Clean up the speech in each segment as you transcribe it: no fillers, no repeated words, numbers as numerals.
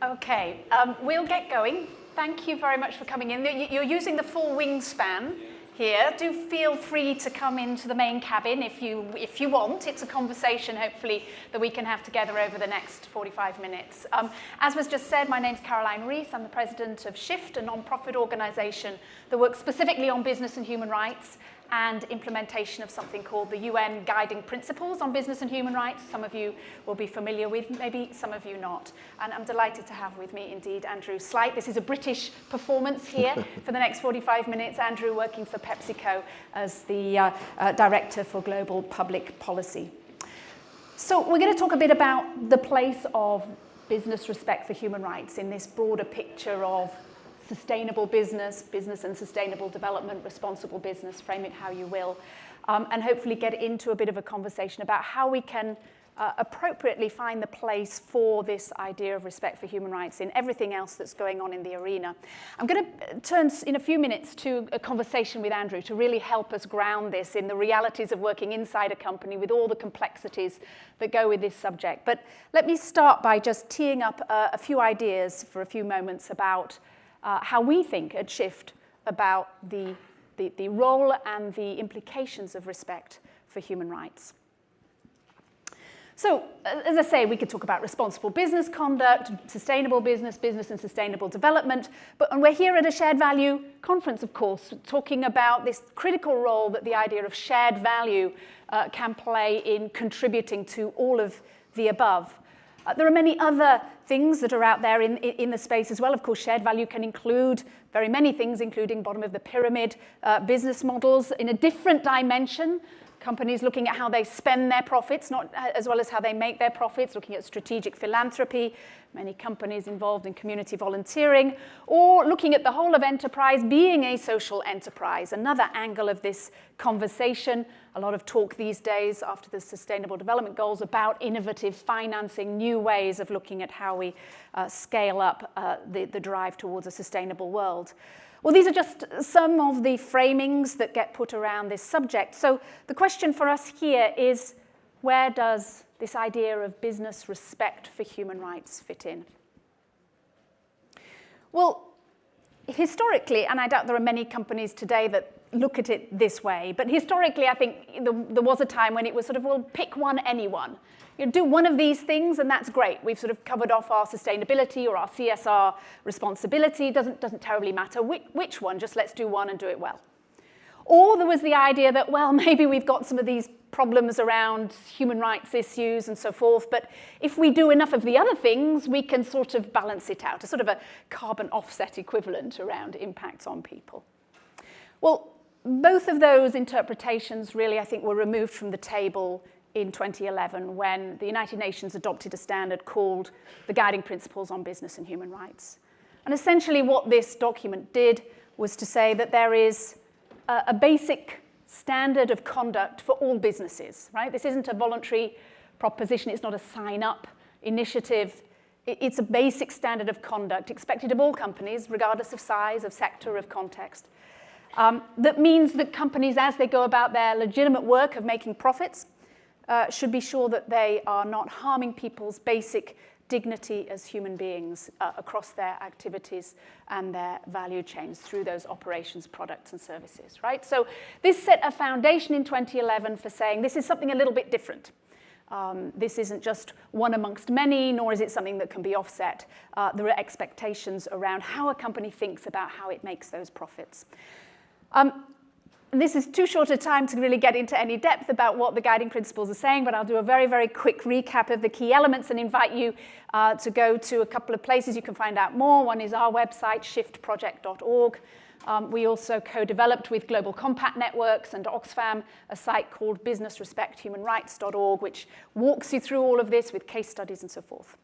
Okay, we'll get going. Thank you very much for coming in. You're using the full wingspan here. Do feel free to come into the main cabin if you want. It's a conversation, hopefully, that we can have together over the next 45 minutes. As was just said, my name's Caroline Rees. I'm the president of Shift, a non-profit organization that works specifically on business and human rights and implementation of something called the UN Guiding Principles on Business and Human Rights. Some of you will be familiar with, maybe some of you not. And I'm delighted to have with me, indeed, Andrew Slight. This is a British performance here for the next 45 minutes. Andrew working for PepsiCo as the Director for Global Public Policy. So we're going to talk a bit about the place of business respect for human rights in this broader picture of sustainable business and sustainable development, responsible business, frame it how you will, and hopefully get into a bit of a conversation about how we can appropriately find the place for this idea of respect for human rights in everything else that's going on in the arena. I'm going to turn in a few minutes to a conversation with Andrew to really help us ground this in the realities of working inside a company with all the complexities that go with this subject. But let me start by just teeing up a few ideas for a few moments about how we think at Shift about the role and the implications of respect for human rights. So, as I say, we could talk about responsible business conduct, sustainable business and sustainable development, and we're here at a shared value conference, of course, talking about this critical role that the idea of shared value can play in contributing to all of the above. There are many other things that are out there in the space as well. Of course, shared value can include very many things, including bottom of the pyramid business models in a different dimension. Companies looking at how they spend their profits, not as well as how they make their profits, looking at strategic philanthropy, many companies involved in community volunteering, or looking at the whole of enterprise being a social enterprise, another angle of this conversation. A lot of talk these days after the Sustainable Development Goals about innovative financing, new ways of looking at how we scale up the drive towards a sustainable world. Well, these are just some of the framings that get put around this subject. So the question for us here is, where does this idea of business respect for human rights fit in? Well, historically, and I doubt there are many companies today that look at it this way, but historically I think there was a time when it was sort of, well, pick one, anyone. You know, do one of these things and that's great. We've sort of covered off our sustainability or our CSR responsibility. Doesn't terribly matter which one, just let's do one and do it well. Or there was the idea that, well, maybe we've got some of these problems around human rights issues and so forth, but if we do enough of the other things, we can sort of balance it out, a sort of a carbon offset equivalent around impacts on people. Well, both of those interpretations really, I think, were removed from the table in 2011 when the United Nations adopted a standard called the Guiding Principles on Business and Human Rights. And essentially what this document did was to say that there is a basic standard of conduct for all businesses, right? This isn't a voluntary proposition, it's not a sign-up initiative. It's a basic standard of conduct expected of all companies, regardless of size, of sector, of context. That means that companies, as they go about their legitimate work of making profits, should be sure that they are not harming people's basic dignity as human beings across their activities and their value chains through those operations, products, and services, right? So this set a foundation in 2011 for saying this is something a little bit different. This isn't just one amongst many, nor is it something that can be offset. There are expectations around how a company thinks about how it makes those profits. This is too short a time to really get into any depth about what the guiding principles are saying, but I'll do a very, very quick recap of the key elements and invite you to go to a couple of places you can find out more. One is our website, shiftproject.org. We also co-developed with Global Compact Networks and Oxfam a site called businessrespecthumanrights.org, which walks you through all of this with case studies and so forth.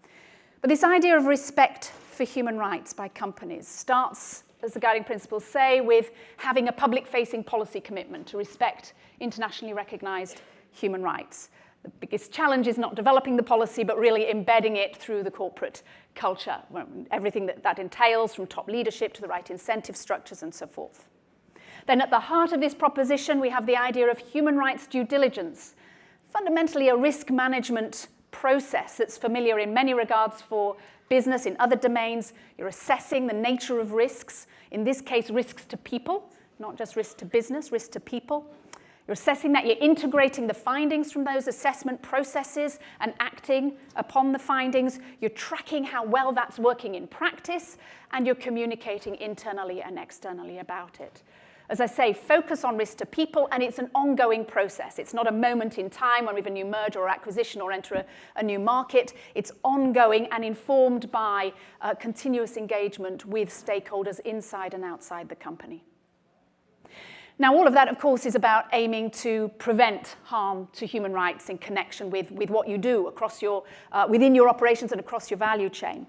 But this idea of respect for human rights by companies starts, as the guiding principles say, with having a public-facing policy commitment to respect internationally recognized human rights. The biggest challenge is not developing the policy, but really embedding it through the corporate culture, everything that entails, from top leadership to the right incentive structures and so forth. Then at the heart of this proposition, we have the idea of human rights due diligence, fundamentally a risk management process that's familiar in many regards for business, in other domains. You're assessing the nature of risks, in this case, risks to people, not just risk to business, risk to people. You're assessing that, you're integrating the findings from those assessment processes and acting upon the findings. You're tracking how well that's working in practice, and you're communicating internally and externally about it. As I say, focus on risk to people, and it's an ongoing process. It's not a moment in time when we have a new merger or acquisition or enter a new market. It's ongoing and informed by continuous engagement with stakeholders inside and outside the company. Now, all of that, of course, is about aiming to prevent harm to human rights in connection with what you do across within your operations and across your value chain.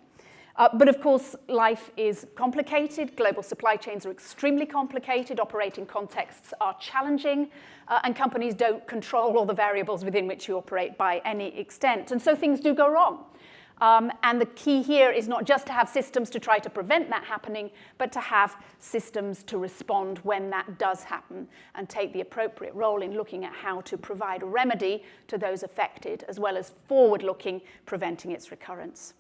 But of course, life is complicated. Global supply chains are extremely complicated. Operating contexts are challenging. And companies don't control all the variables within which you operate by any extent. And so things do go wrong. And the key here is not just to have systems to try to prevent that happening, but to have systems to respond when that does happen and take the appropriate role in looking at how to provide a remedy to those affected, as well as forward-looking, preventing its recurrence.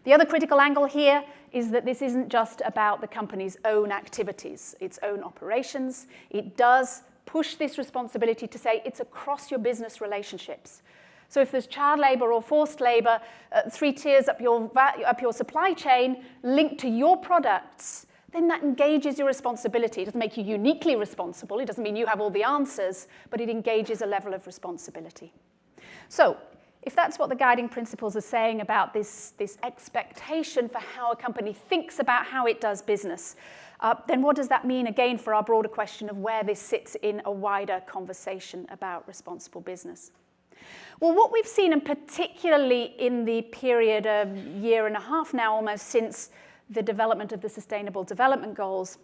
The other critical angle here is that this isn't just about the company's own activities, its own operations. It does push this responsibility to say it's across your business relationships. So if there's child labor or forced labor, 3 tiers up your supply chain linked to your products, then that engages your responsibility. It doesn't make you uniquely responsible. It doesn't mean you have all the answers, but it engages a level of responsibility. So if that's what the guiding principles are saying about this expectation for how a company thinks about how it does business, then what does that mean, again, for our broader question of where this sits in a wider conversation about responsible business? Well, what we've seen, and particularly in the period of year and a half now, almost since the development of the Sustainable Development Goals,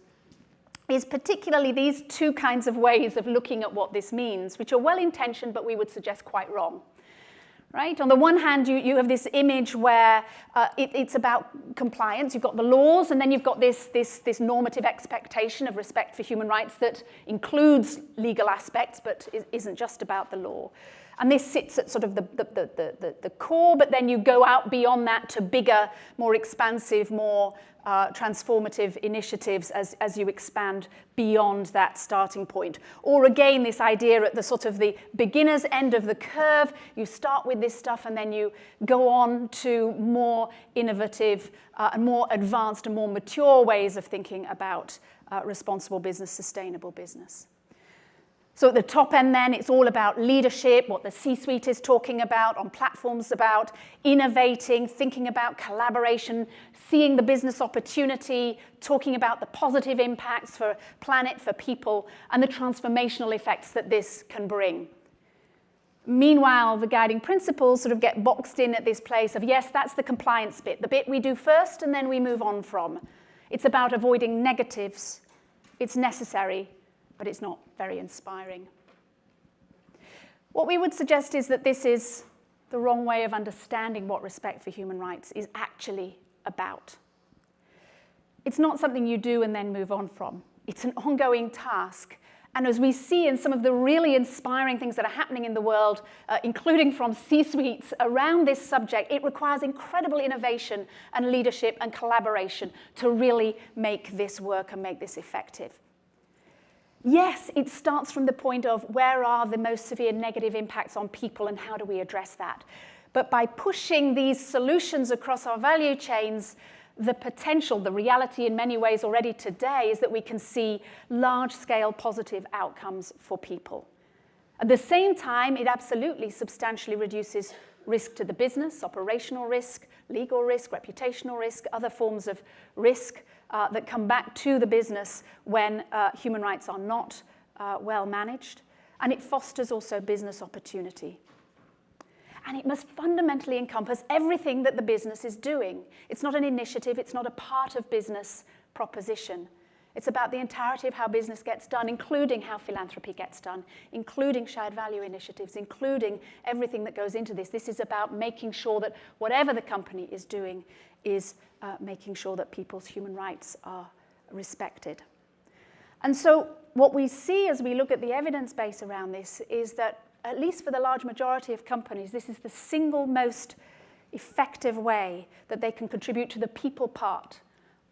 is particularly these two kinds of ways of looking at what this means, which are well-intentioned, but we would suggest quite wrong. Right? On the one hand, you have this image where it's about compliance. You've got the laws, and then you've got this normative expectation of respect for human rights that includes legal aspects, but isn't just about the law. And this sits at sort of the core, but then you go out beyond that to bigger, more expansive, more transformative initiatives as you expand beyond that starting point. Or again, this idea at the sort of the beginner's end of the curve, you start with this stuff and then you go on to more innovative and more advanced and more mature ways of thinking about responsible business, sustainable business. So at the top end then, it's all about leadership, what the C-suite is talking about, on platforms about innovating, thinking about collaboration, seeing the business opportunity, talking about the positive impacts for planet, for people, and the transformational effects that this can bring. Meanwhile, the guiding principles sort of get boxed in at this place of, yes, that's the compliance bit, the bit we do first and then we move on from. It's about avoiding negatives. It's necessary, but it's not very inspiring. What we would suggest is that this is the wrong way of understanding what respect for human rights is actually about. It's not something you do and then move on from. It's an ongoing task. And as we see in some of the really inspiring things that are happening in the world, including from C-suites around this subject, it requires incredible innovation and leadership and collaboration to really make this work and make this effective. Yes, it starts from the point of where are the most severe negative impacts on people and how do we address that? But by pushing these solutions across our value chains, the potential, the reality in many ways already today is that we can see large-scale positive outcomes for people. At the same time, it absolutely substantially reduces risk to the business, operational risk, legal risk, reputational risk, other forms of risk that come back to the business when human rights are not well managed. And it fosters also business opportunity. And it must fundamentally encompass everything that the business is doing. It's not an initiative, it's not a part of business proposition. It's about the entirety of how business gets done, including how philanthropy gets done, including shared value initiatives, including everything that goes into this. This is about making sure that whatever the company is doing is making sure that people's human rights are respected. And so what we see as we look at the evidence base around this is that at least for the large majority of companies, this is the single most effective way that they can contribute to the people part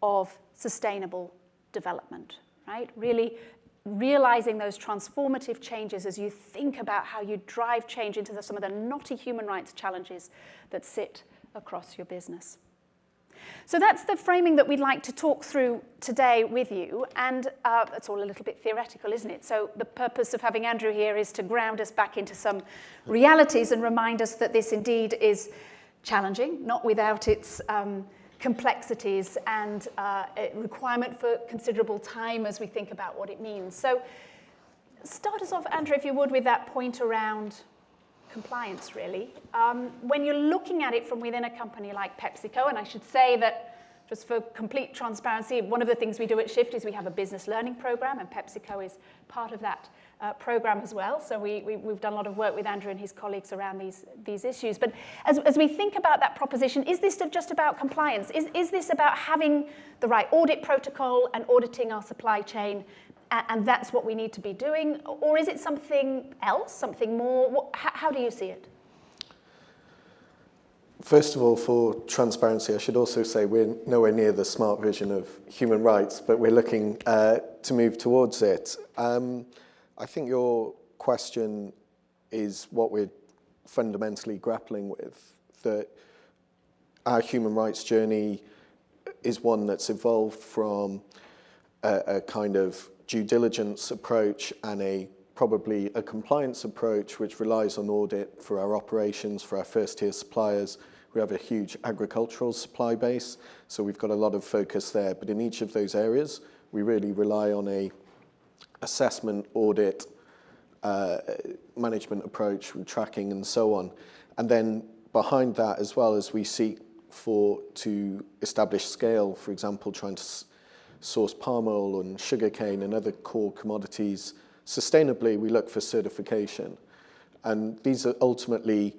of sustainable development, right? Really realizing those transformative changes as you think about how you drive change into some of the knotty human rights challenges that sit across your business. So that's the framing that we'd like to talk through today with you, and it's all a little bit theoretical, isn't it? So the purpose of having Andrew here is to ground us back into some realities and remind us that this indeed is challenging, not without its complexities and a requirement for considerable time as we think about what it means. So start us off, Andrew, if you would, with that point around compliance, really. When you're looking at it from within a company like PepsiCo, and I should say that just for complete transparency, one of the things we do at Shift is we have a business learning program, and PepsiCo is part of that program as well. So we've done a lot of work with Andrew and his colleagues around these issues. But as we think about that proposition, is this just about compliance? Is this about having the right audit protocol and auditing our supply chain, and that's what we need to be doing? Or is it something else, something more? How do you see it? First of all, for transparency, I should also say we're nowhere near the smart vision of human rights, but we're looking to move towards it. I think your question is what we're fundamentally grappling with, that our human rights journey is one that's evolved from a kind of due diligence approach and probably a compliance approach which relies on audit for our operations, for our first-tier suppliers. We have a huge agricultural supply base, so we've got a lot of focus there. But in each of those areas, we really rely on a assessment, audit, management approach with tracking and so on. And then behind that, as well as we seek to establish scale, for example, trying to source palm oil and sugarcane and other core commodities sustainably, we look for certification. And these are ultimately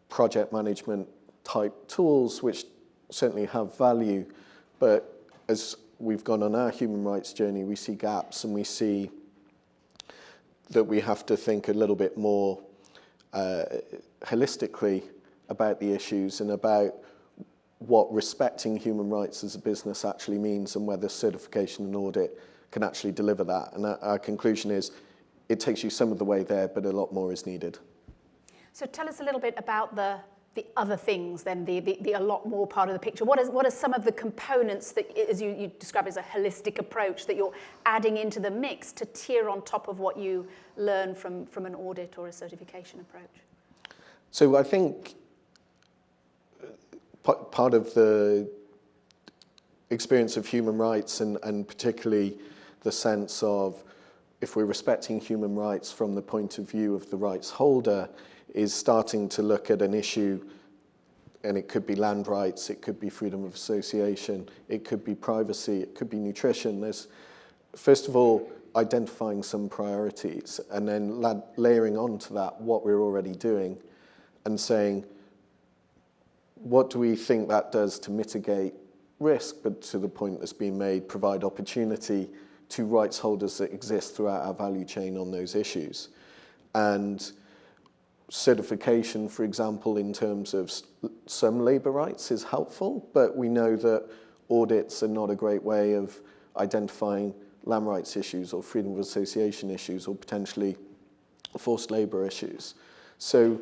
project management type tools which certainly have value, but as we've gone on our human rights journey, we see gaps, and we see that we have to think a little bit more holistically about the issues and about what respecting human rights as a business actually means, and whether certification and audit can actually deliver that. And our conclusion is it takes you some of the way there, but a lot more is needed. So tell us a little bit about the other things, then, the a lot more part of the picture. What are some of the components that, as you describe as a holistic approach, that you're adding into the mix to tier on top of what you learn from an audit or a certification approach? So I think part of the experience of human rights, and particularly the sense of if we're respecting human rights from the point of view of the rights holder, is starting to look at an issue, and it could be land rights, it could be freedom of association, it could be privacy, it could be nutrition. There's, first of all, identifying some priorities, and then layering onto that what we're already doing, and saying, what do we think that does to mitigate risk, but to the point that's been made, provide opportunity to rights holders that exist throughout our value chain on those issues. And certification, for example, in terms of some labour rights is helpful, but we know that audits are not a great way of identifying land rights issues or freedom of association issues or potentially forced labour issues. So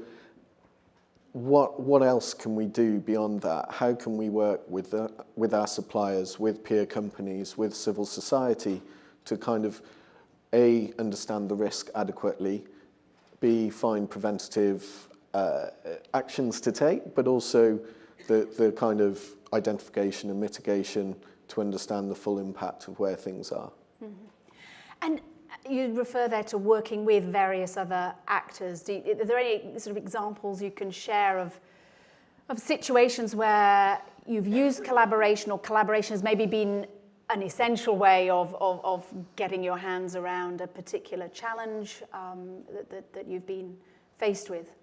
what else can we do beyond that? How can we work with our suppliers, with peer companies, with civil society to kind of A, understand the risk adequately, B, find preventative actions to take, but also the kind of identification and mitigation to understand the full impact of where things are. Mm-hmm. And you refer there to working with various other actors. Are there any sort of examples you can share of situations where you've used collaboration, or collaboration has maybe been an essential way of getting your hands around a particular challenge that you've been faced with?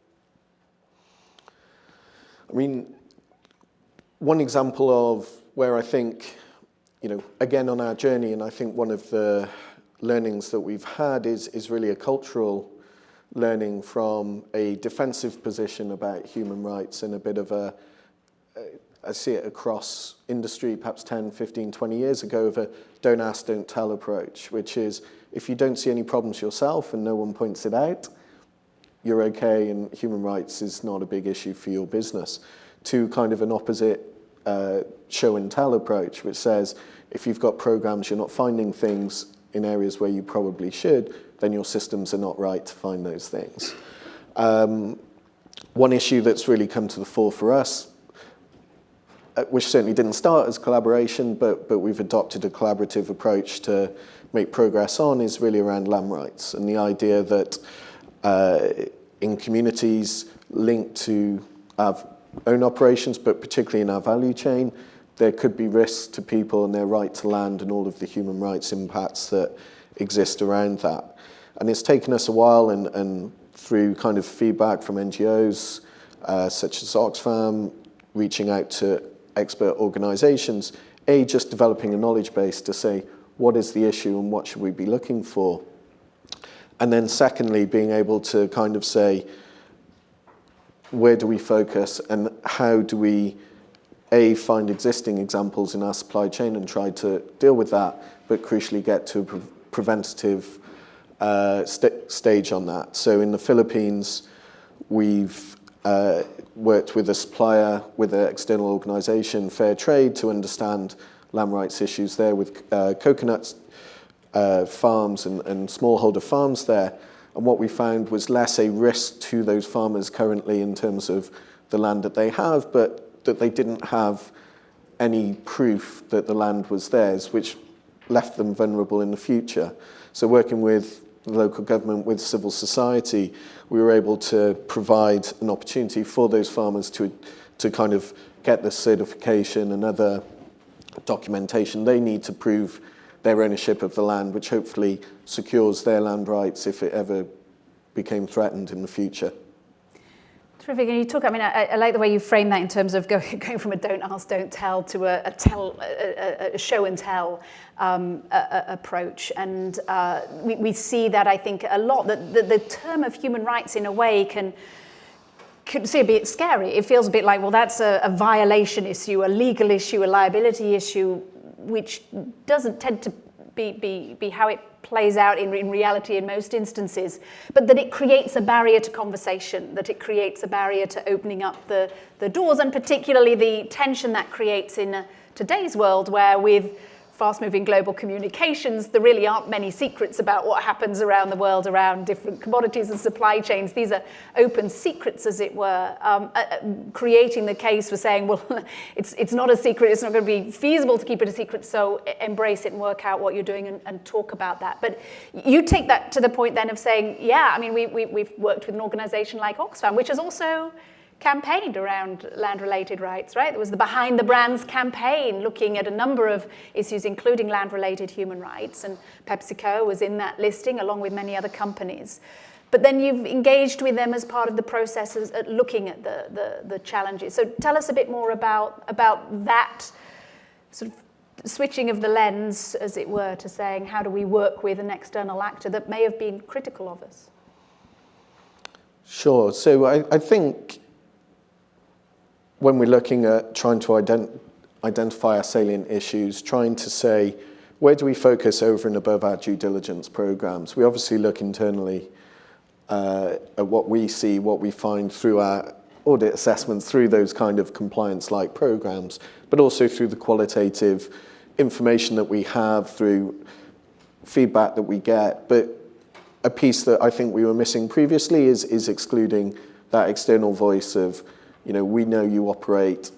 I mean, one example of where I think, again on our journey, and I think one of the learnings that we've had is really a cultural learning from a defensive position about human rights and a bit of I see it across industry, perhaps 10, 15, 20 years ago, of a don't ask, don't tell approach, which is if you don't see any problems yourself and no one points it out, you're okay and human rights is not a big issue for your business, to kind of an opposite show and tell approach, which says if you've got programs, you're not finding things in areas where you probably should, then your systems are not right to find those things. One issue that's really come to the fore for us, which certainly didn't start as collaboration, but we've adopted a collaborative approach to make progress on, is really around land rights and the idea that in communities linked to our own operations, but particularly in our value chain, there could be risks to people and their right to land and all of the human rights impacts that exist around that. And it's taken us a while, and through kind of feedback from NGOs such as Oxfam, reaching out to expert organizations, just developing a knowledge base to say, what is the issue and what should we be looking for? And then secondly, being able to kind of say, where do we focus and how do we, find existing examples in our supply chain and try to deal with that, but crucially get to a preventative stage on that. So in the Philippines, we've worked with a supplier, with an external organization, Fair Trade, to understand land rights issues there with coconut farms and smallholder farms there. And what we found was less a risk to those farmers currently in terms of the land that they have, but that they didn't have any proof that the land was theirs, which left them vulnerable in the future. So working with the local government, with civil society, we were able to provide an opportunity for those farmers to kind of get the certification and other documentation they need to prove their ownership of the land, which hopefully secures their land rights if it ever became threatened in the future. Terrific. And you talk, I mean, I like the way you frame that in terms of going from a don't ask, don't tell to a show and tell approach. And we see that, I think, a lot, that the term of human rights in a way can see a bit scary. It feels a bit like, well, that's a violation issue, a legal issue, a liability issue, which doesn't tend to be how it plays out in reality in most instances, but that it creates a barrier to conversation, that it creates a barrier to opening up the doors, and particularly the tension that creates in today's world, where with fast-moving global communications, there really aren't many secrets about what happens around the world, around different commodities and supply chains. These are open secrets, as it were, creating the case for saying, well, it's not a secret, it's not going to be feasible to keep it a secret, so embrace it and work out what you're doing and talk about that. But you take that to the point then of saying, yeah, I mean, we've worked with an organization like Oxfam, which has also campaigned around land-related rights, right? There was the Behind the Brands campaign looking at a number of issues, including land-related human rights, and PepsiCo was in that listing along with many other companies. But then you've engaged with them as part of the process at looking at the challenges. So tell us a bit more about that sort of switching of the lens, as it were, to saying, how do we work with an external actor that may have been critical of us? Sure. So I think when we're looking at trying to identify our salient issues, trying to say, where do we focus over and above our due diligence programs? We obviously look internally at what we see, what we find through our audit assessments, through those kind of compliance-like programs, but also through the qualitative information that we have, through feedback that we get. But a piece that I think we were missing previously is excluding that external voice of, you know, we know you operate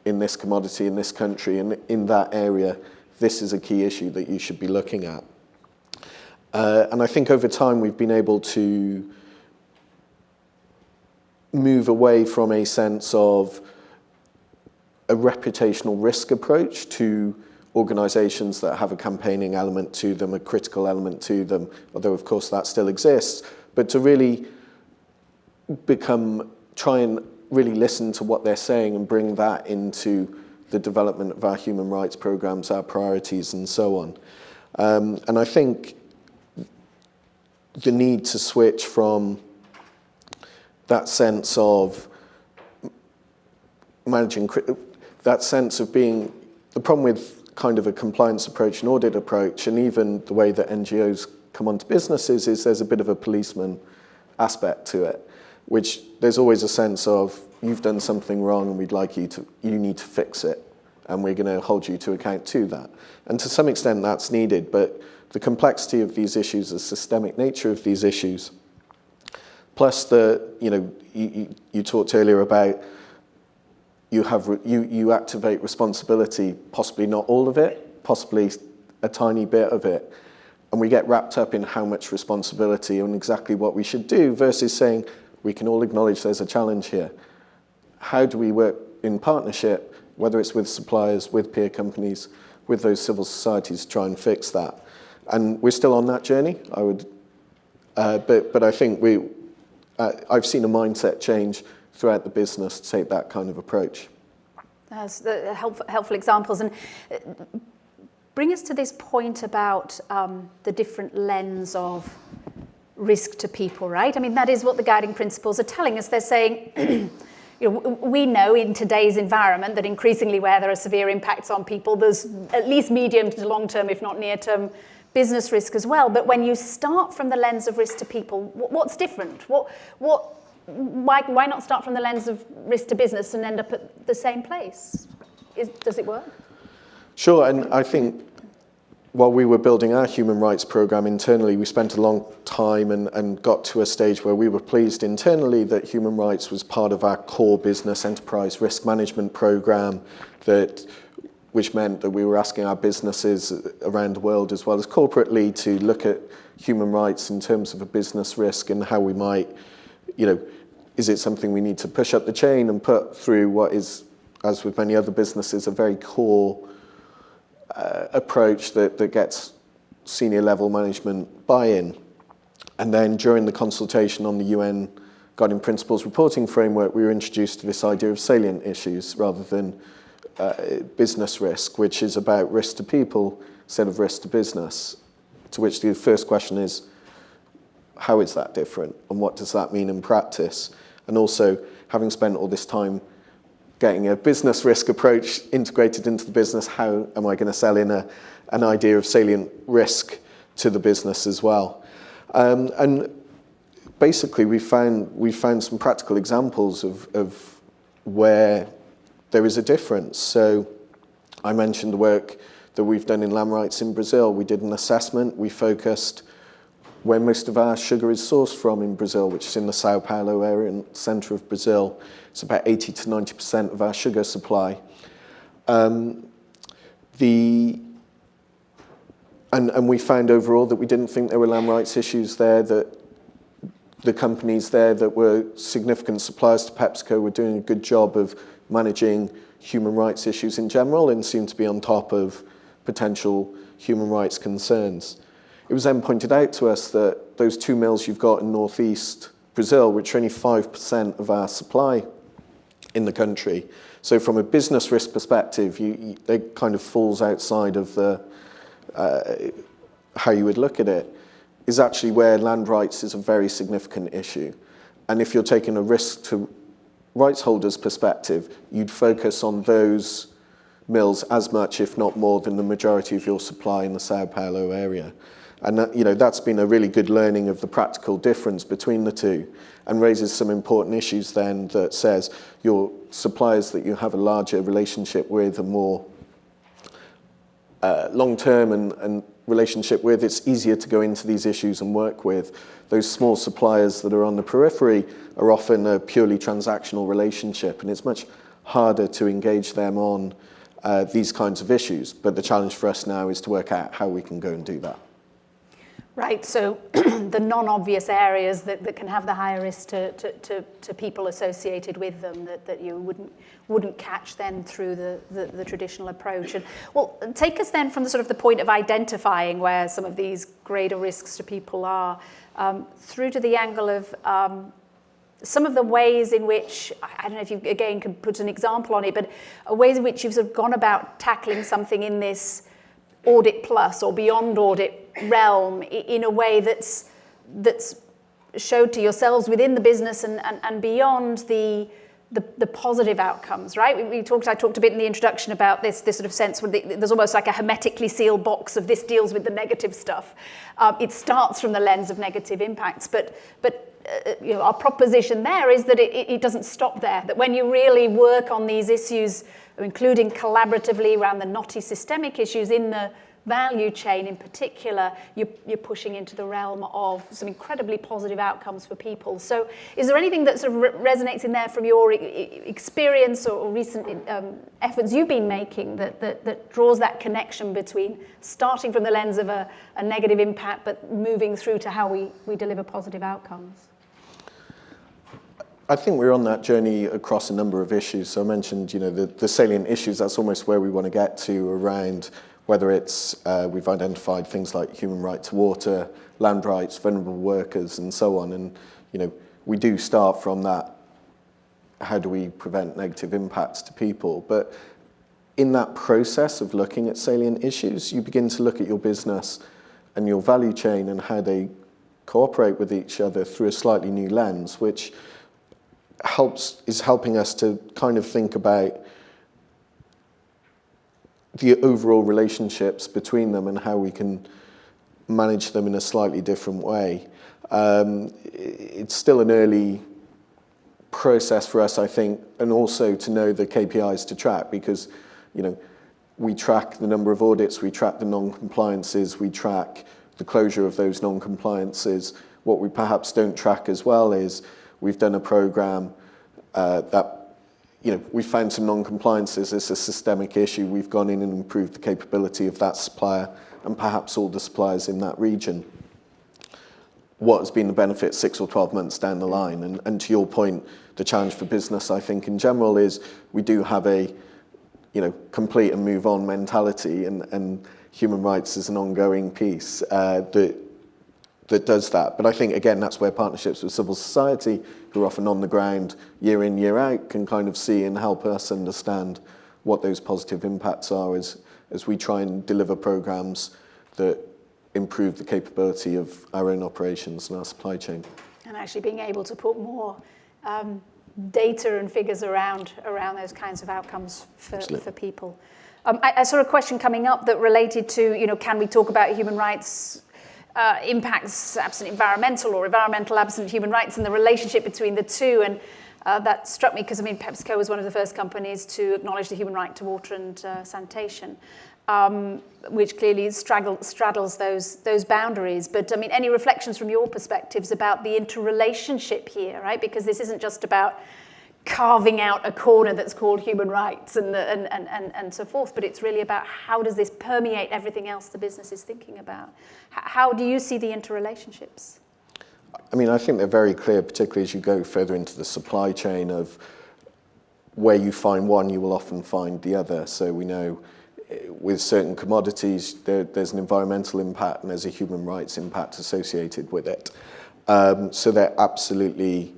in this commodity in this country, and in that area, this is a key issue that you should be looking at. And I think over time we've been able to move away from a sense of a reputational risk approach to organizations that have a campaigning element to them, a critical element to them, although of course that still exists, but to really try and really listen to what they're saying and bring that into the development of our human rights programs, our priorities, and so on. And I think the need to switch from that sense of managing, that sense of being, the problem with kind of a compliance approach and audit approach, and even the way that NGOs come onto businesses, is there's a bit of a policeman aspect to it, which there's always a sense of, you've done something wrong and we'd like you need to fix it, and we're going to hold you to account to that. And to some extent that's needed, but the complexity of these issues, the systemic nature of these issues, plus you talked earlier about you activate responsibility, possibly not all of it, possibly a tiny bit of it, and we get wrapped up in how much responsibility and exactly what we should do versus saying, we can all acknowledge there's a challenge here. How do we work in partnership, whether it's with suppliers, with peer companies, with those civil societies, to try and fix that? And we're still on that journey, I would, but I think I've seen a mindset change throughout the business to take that kind of approach. That's helpful examples. And bring us to this point about the different lens of risk to people, right? I mean, that is what the guiding principles are telling us. They're saying, we know in today's environment that increasingly where there are severe impacts on people, there's at least medium to long-term, if not near-term, business risk as well. But when you start from the lens of risk to people, what's different? Why not start from the lens of risk to business and end up at the same place? Does it work? Sure, and I think while we were building our human rights program internally, we spent a long time and got to a stage where we were pleased internally that human rights was part of our core business enterprise risk management program, which meant that we were asking our businesses around the world as well as corporately to look at human rights in terms of a business risk and how we might, is it something we need to push up the chain and put through what is, as with many other businesses, a very core approach that gets senior level management buy-in. And then during the consultation on the UN Guiding Principles reporting framework, we were introduced to this idea of salient issues rather than business risk, which is about risk to people instead of risk to business, to which the first question is, how is that different and what does that mean in practice? And also, having spent all this time getting a business risk approach integrated into the business, how am I going to sell in an idea of salient risk to the business as well? And basically, we found some practical examples of where there is a difference. So I mentioned the work that we've done in land rights in Brazil. We did an assessment. We focused where most of our sugar is sourced from in Brazil, which is in the Sao Paulo area in the center of Brazil. It's about 80 to 90% of our sugar supply. And we found overall that we didn't think there were land rights issues there, that the companies there that were significant suppliers to PepsiCo were doing a good job of managing human rights issues in general and seemed to be on top of potential human rights concerns. It was then pointed out to us that those 2 mills you've got in northeast Brazil, which are only 5% of our supply in the country. So from a business risk perspective, they kind of falls outside of the how you would look at it, is actually where land rights is a very significant issue. And if you're taking a risk to rights holders' perspective, you'd focus on those mills as much, if not more, than the majority of your supply in the Sao Paulo area. And that's been a really good learning of the practical difference between the two, and raises some important issues then that says your suppliers that you have a larger relationship with, a more long-term and relationship with, it's easier to go into these issues and work with. Those small suppliers that are on the periphery are often a purely transactional relationship, and it's much harder to engage them on these kinds of issues. But the challenge for us now is to work out how we can go and do that. Right, so the non-obvious areas that can have the higher risk to people associated with them that you wouldn't catch then through the traditional approach. And well, take us then from the sort of the point of identifying where some of these greater risks to people are, through to the angle of some of the ways in which, I don't know if you again could put an example on it, but ways in which you've sort of gone about tackling something in this audit plus or beyond audit realm in a way that's showed to yourselves within the business and beyond the positive outcomes, right? I talked a bit in the introduction about this sort of sense where there's almost like a hermetically sealed box of this deals with the negative stuff. It starts from the lens of negative impacts, but our proposition there is that it doesn't stop there, that when you really work on these issues, including collaboratively around the knotty systemic issues in the value chain in particular, you're pushing into the realm of some incredibly positive outcomes for people. So is there anything that sort of resonates in there from your experience or recent efforts you've been making that draws that connection between starting from the lens of a negative impact but moving through to how we deliver positive outcomes? I think we're on that journey across a number of issues. So I mentioned, the salient issues, that's almost where we want to get to around whether it's, we've identified things like human right to water, land rights, vulnerable workers, and so on. And, we do start from that, how do we prevent negative impacts to people? But in that process of looking at salient issues, you begin to look at your business and your value chain and how they cooperate with each other through a slightly new lens, which is helping us to kind of think about the overall relationships between them and how we can manage them in a slightly different way. It's still an early process for us, I think, and also to know the KPIs to track, because we track the number of audits, we track the non-compliances, we track the closure of those non-compliances. What we perhaps don't track as well is we've done a program that we found some non-compliances. It's a systemic issue. We've gone in and improved the capability of that supplier and perhaps all the suppliers in that region. What has been the benefit 6 or 12 months down the line? And to your point, the challenge for business, I think, in general is we do have a complete and move on mentality, and human rights is an ongoing piece that does that. But I think, again, that's where partnerships with civil society, who are often on the ground year in, year out, can kind of see and help us understand what those positive impacts are as we try and deliver programs that improve the capability of our own operations and our supply chain. And actually being able to put more data and figures around those kinds of outcomes for people. I saw a question coming up that related to, can we talk about human rights impacts absent environmental or environmental absent human rights and the relationship between the two? And that struck me because, PepsiCo was one of the first companies to acknowledge the human right to water and sanitation, which clearly straddles those boundaries. But any reflections from your perspectives about the interrelationship here, right? Because this isn't just about carving out a corner that's called human rights and so forth, but it's really about how does this permeate everything else the business is thinking about? How do you see the interrelationships? I think they're very clear, particularly as you go further into the supply chain, of where you find one, you will often find the other. So we know with certain commodities, there's an environmental impact and there's a human rights impact associated with it. So they're absolutely,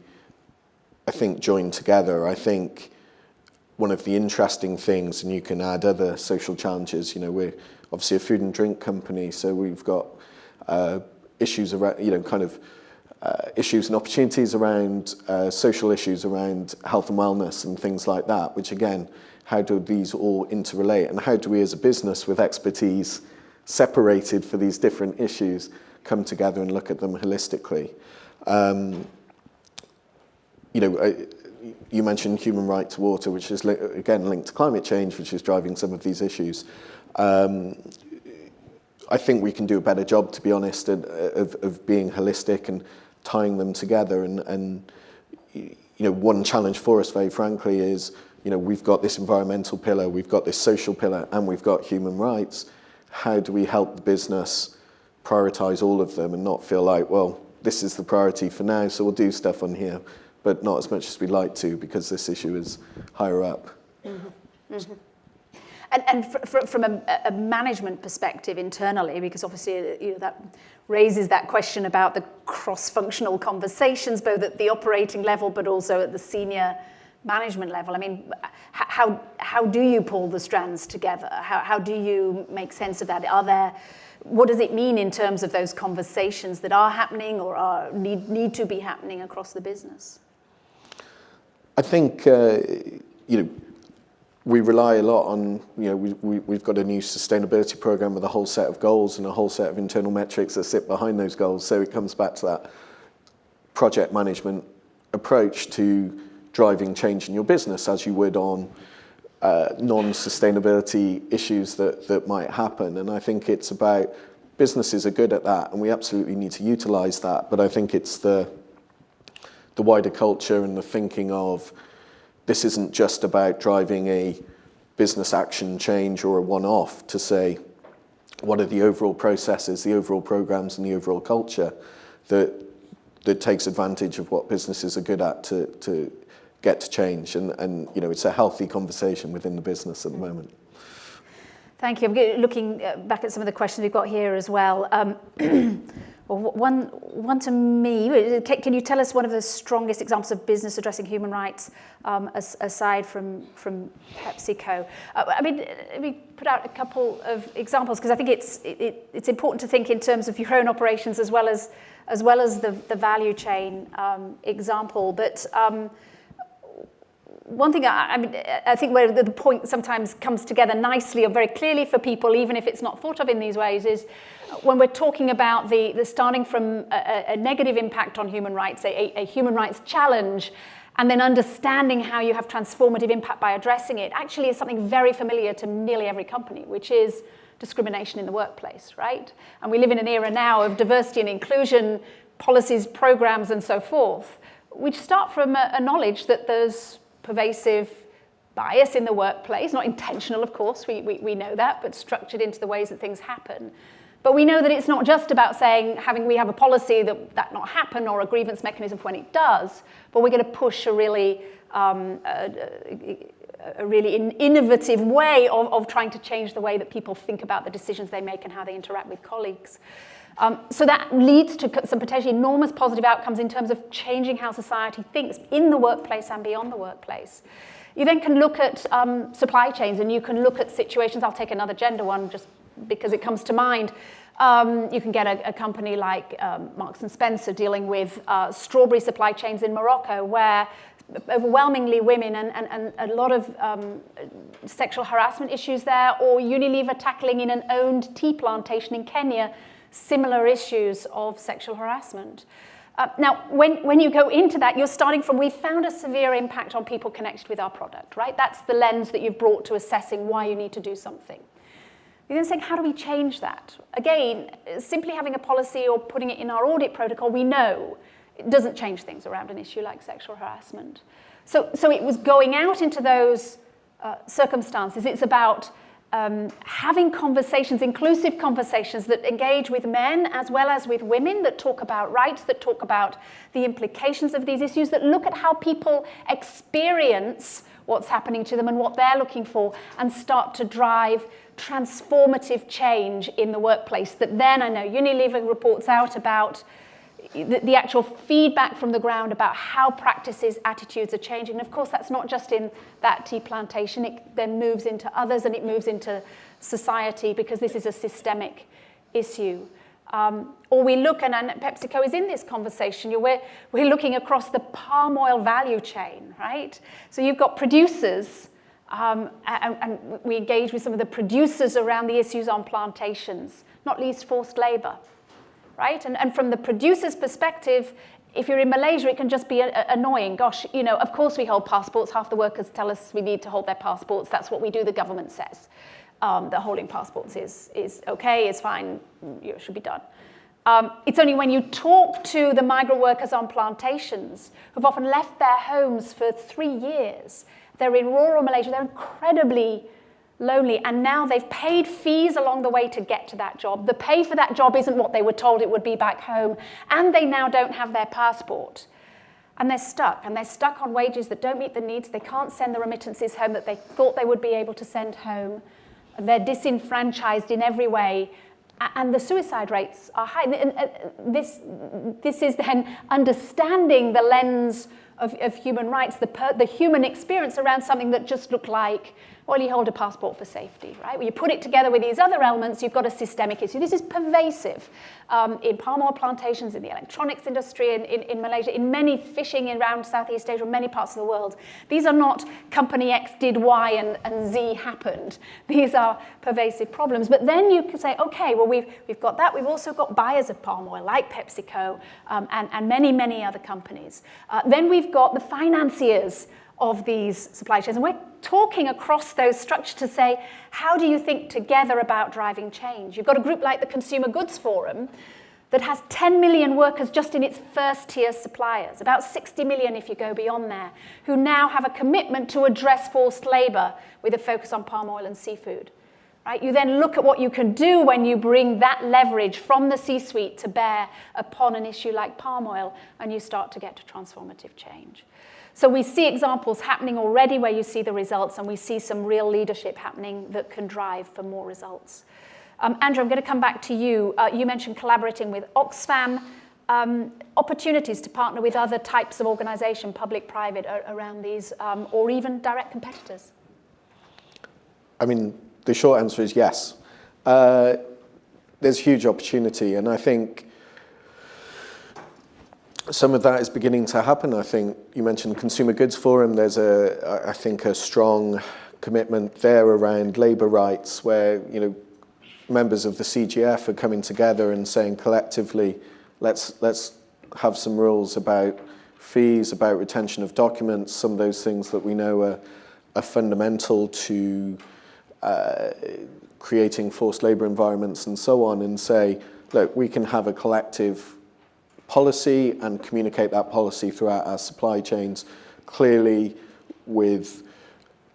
I think, joined together. I think one of the interesting things, and you can add other social challenges, we're obviously a food and drink company, so we've got issues around, issues and opportunities around social issues around health and wellness and things like that, which again, how do these all interrelate, and how do we as a business with expertise separated for these different issues come together and look at them holistically? You mentioned human right to water, which is again linked to climate change, which is driving some of these issues. I think we can do a better job, to be honest, of being holistic and tying them together. And one challenge for us, very frankly, is we've got this environmental pillar, we've got this social pillar, and we've got human rights. How do we help the business prioritize all of them and not feel like, well, this is the priority for now, so we'll do stuff on here, but not as much as we'd like to because this issue is higher up. Mm-hmm. Mm-hmm. And from a management perspective internally, because obviously that raises that question about the cross-functional conversations, both at the operating level but also at the senior management level, I mean, how do you pull the strands together? How do you make sense of that? What does it mean in terms of those conversations that are happening or need to be happening across the business? I think, we rely a lot on, we've got a new sustainability program with a whole set of goals and a whole set of internal metrics that sit behind those goals. So it comes back to that project management approach to driving change in your business as you would on non-sustainability issues that might happen. And I think it's about, businesses are good at that and we absolutely need to utilize that. But I think it's the wider culture and the thinking of, this isn't just about driving a business action change or a one-off, to say, what are the overall processes, the overall programs and the overall culture that takes advantage of what businesses are good at to get to change. And it's a healthy conversation within the business at the moment. Thank you. I'm looking back at some of the questions we've got here as well. One to me, can you tell us one of the strongest examples of business addressing human rights aside from PepsiCo? Let me put out a couple of examples, because I think it's important to think in terms of your own operations as well as the value chain example. But one thing I think where the point sometimes comes together nicely or very clearly for people, even if it's not thought of in these ways, is when we're talking about the starting from a negative impact on human rights, a human rights challenge, and then understanding how you have transformative impact by addressing it, actually is something very familiar to nearly every company, which is discrimination in the workplace, right? And we live in an era now of diversity and inclusion policies, programs, and so forth, which start from a knowledge that there's pervasive bias in the workplace, not intentional, of course, we know that, but structured into the ways that things happen. But we know that it's not just about saying, we have a policy that not happen or a grievance mechanism for when it does, but we're going to push a really innovative way of trying to change the way that people think about the decisions they make and how they interact with colleagues. So that leads to some potentially enormous positive outcomes in terms of changing how society thinks in the workplace and beyond the workplace. You then can look at supply chains, and you can look at situations. I'll take another gender one just because it comes to mind. You can get a company like Marks & Spencer dealing with strawberry supply chains in Morocco, where overwhelmingly women and a lot of sexual harassment issues there, or Unilever tackling in an owned tea plantation in Kenya similar issues of sexual harassment. Now, when you go into that, you're starting from, we've found a severe impact on people connected with our product, right? That's the lens that you've brought to assessing why you need to do something. You're then saying, how do we change that? Again, simply having a policy or putting it in our audit protocol, we know it doesn't change things around an issue like sexual harassment. So it was going out into those circumstances. It's about having conversations, inclusive conversations that engage with men as well as with women, that talk about rights, that talk about the implications of these issues, that look at how people experience what's happening to them and what they're looking for, and start to drive transformative change in the workplace. That then, I know Unilever reports out about the actual feedback from the ground about how practices, attitudes are changing. And of course, that's not just in that tea plantation. It then moves into others, and it moves into society, because this is a systemic issue. Or we look, and PepsiCo is in this conversation, we're looking across the palm oil value chain, right? So you've got producers, and we engage with some of the producers around the issues on plantations, not least forced labor. Right? And from the producer's perspective, if you're in Malaysia, it can just be annoying. Gosh, of course we hold passports. Half the workers tell us we need to hold their passports. That's what we do. The government says that holding passports is okay, is fine, it should be done. It's only when you talk to the migrant workers on plantations who've often left their homes for 3 years. They're in rural Malaysia. They're incredibly lonely, and now they've paid fees along the way to get to that job. The pay for that job isn't what they were told it would be back home, and they now don't have their passport. And they're stuck on wages that don't meet the needs. They can't send the remittances home that they thought they would be able to send home. They're disenfranchised in every way, and the suicide rates are high. And this is then understanding the lens of human rights, the human experience around something that just looked like, well, you hold a passport for safety, right? When you put it together with these other elements, you've got a systemic issue. This is pervasive in palm oil plantations, in the electronics industry, in Malaysia, in many fishing around Southeast Asia, many parts of the world. These are not company X did Y and Z happened. These are pervasive problems. But then you can say, okay, well, we've got that. We've also got buyers of palm oil, like PepsiCo and many, many other companies. Then we've got the financiers of these supply chains. And we're talking across those structures to say, how do you think together about driving change? You've got a group like the Consumer Goods Forum that has 10 million workers just in its first-tier suppliers, about 60 million if you go beyond there, who now have a commitment to address forced labor with a focus on palm oil and seafood. Right? You then look at what you can do when you bring that leverage from the C-suite to bear upon an issue like palm oil, and you start to get to transformative change. So we see examples happening already where you see the results, and we see some real leadership happening that can drive for more results. Andrew, I'm going to come back to you. You mentioned collaborating with Oxfam, opportunities to partner with other types of organisation, public, private, around these, or even direct competitors. I mean, the short answer is yes. There's huge opportunity, and I think some of that is beginning to happen. I think you mentioned Consumer Goods Forum. There's I think a strong commitment there around labour rights, where members of the CGF are coming together and saying collectively, let's have some rules about fees, about retention of documents, some of those things that we know are fundamental to creating forced labour environments and so on, and say, look, we can have a collective policy and communicate that policy throughout our supply chains clearly with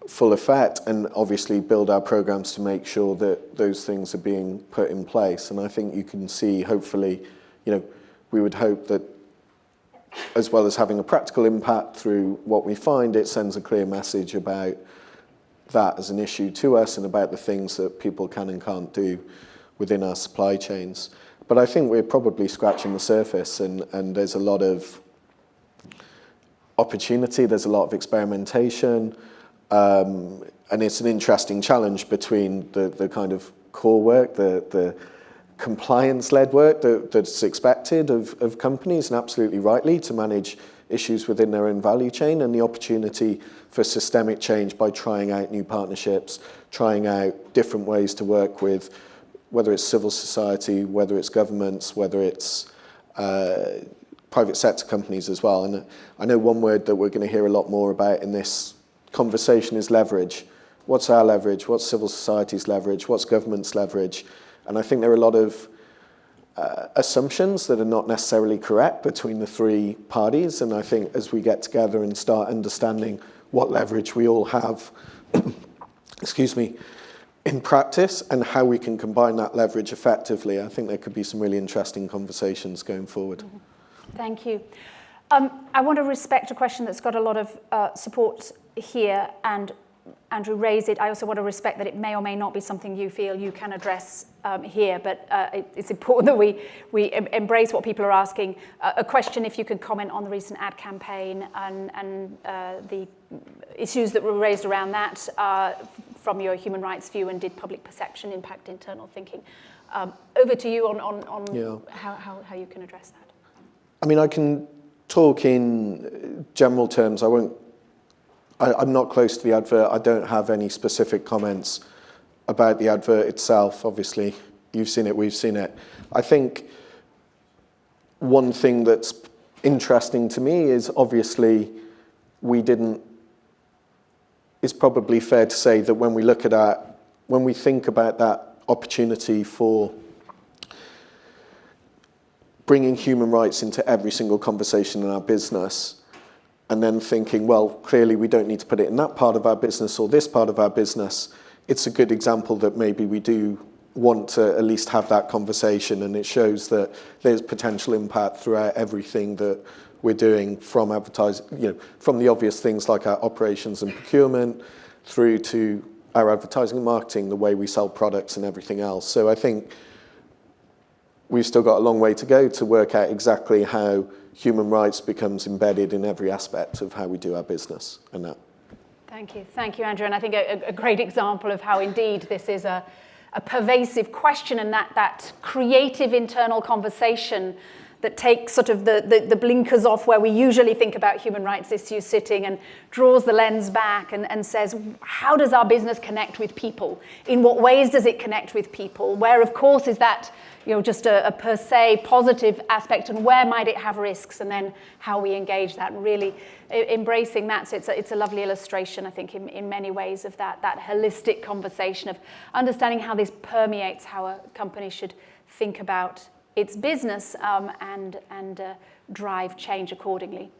full effect, and obviously build our programs to make sure that those things are being put in place. And I think you can see, hopefully, we would hope that as well as having a practical impact through what we find, it sends a clear message about that as an issue to us and about the things that people can and can't do within our supply chains. But I think we're probably scratching the surface, and there's a lot of opportunity, there's a lot of experimentation, and it's an interesting challenge between the kind of core work, the compliance-led work that's expected of companies, and absolutely rightly, to manage issues within their own value chain, and the opportunity for systemic change by trying out new partnerships, trying out different ways to work with, whether it's civil society, whether it's governments, whether it's private sector companies as well. And I know one word that we're going to hear a lot more about in this conversation is leverage. What's our leverage? What's civil society's leverage? What's government's leverage? And I think there are a lot of assumptions that are not necessarily correct between the three parties. And I think as we get together and start understanding what leverage we all have, excuse me, in practice, and how we can combine that leverage effectively, I think there could be some really interesting conversations going forward. Thank you. I want to respect a question that's got a lot of support here, and Andrew raised it. I also want to respect that it may or may not be something you feel you can address here, but it's important that we embrace what people are asking. A question, if you could comment on the recent ad campaign and the issues that were raised around that from your human rights view, and did public perception impact internal thinking? Over to you on how you can address that. I mean, I can talk in general terms. I'm not close to the advert. I don't have any specific comments about the advert itself. Obviously, you've seen it, we've seen it. I think one thing that's interesting to me is obviously it's probably fair to say that when we think about that opportunity for bringing human rights into every single conversation in our business, and then thinking, well, clearly we don't need to put it in that part of our business or this part of our business, it's a good example that maybe we do want to at least have that conversation, and it shows that there's potential impact throughout everything that we're doing, from advertising, from the obvious things like our operations and procurement, through to our advertising and marketing, the way we sell products and everything else. So I think we've still got a long way to go to work out exactly how human rights becomes embedded in every aspect of how we do our business. And that. Thank you, Andrew. And I think a great example of how indeed this is a pervasive question, and that creative internal conversation that takes sort of the blinkers off where we usually think about human rights issues sitting, and draws the lens back and says, how does our business connect with people? In what ways does it connect with people? Where, of course, is that just a per se positive aspect, and where might it have risks? And then how we engage that, and really embracing that. So it's a lovely illustration, I think, in many ways of that holistic conversation of understanding how this permeates how a company should think about its business and drive change accordingly.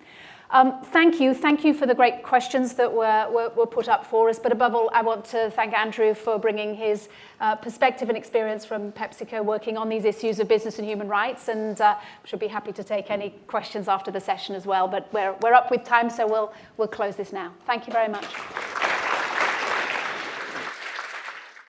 Thank you for the great questions that were put up for us. But above all, I want to thank Andrew for bringing his perspective and experience from PepsiCo working on these issues of business and human rights. And should be happy to take any questions after the session as well. But we're up with time, so we'll close this now. Thank you very much.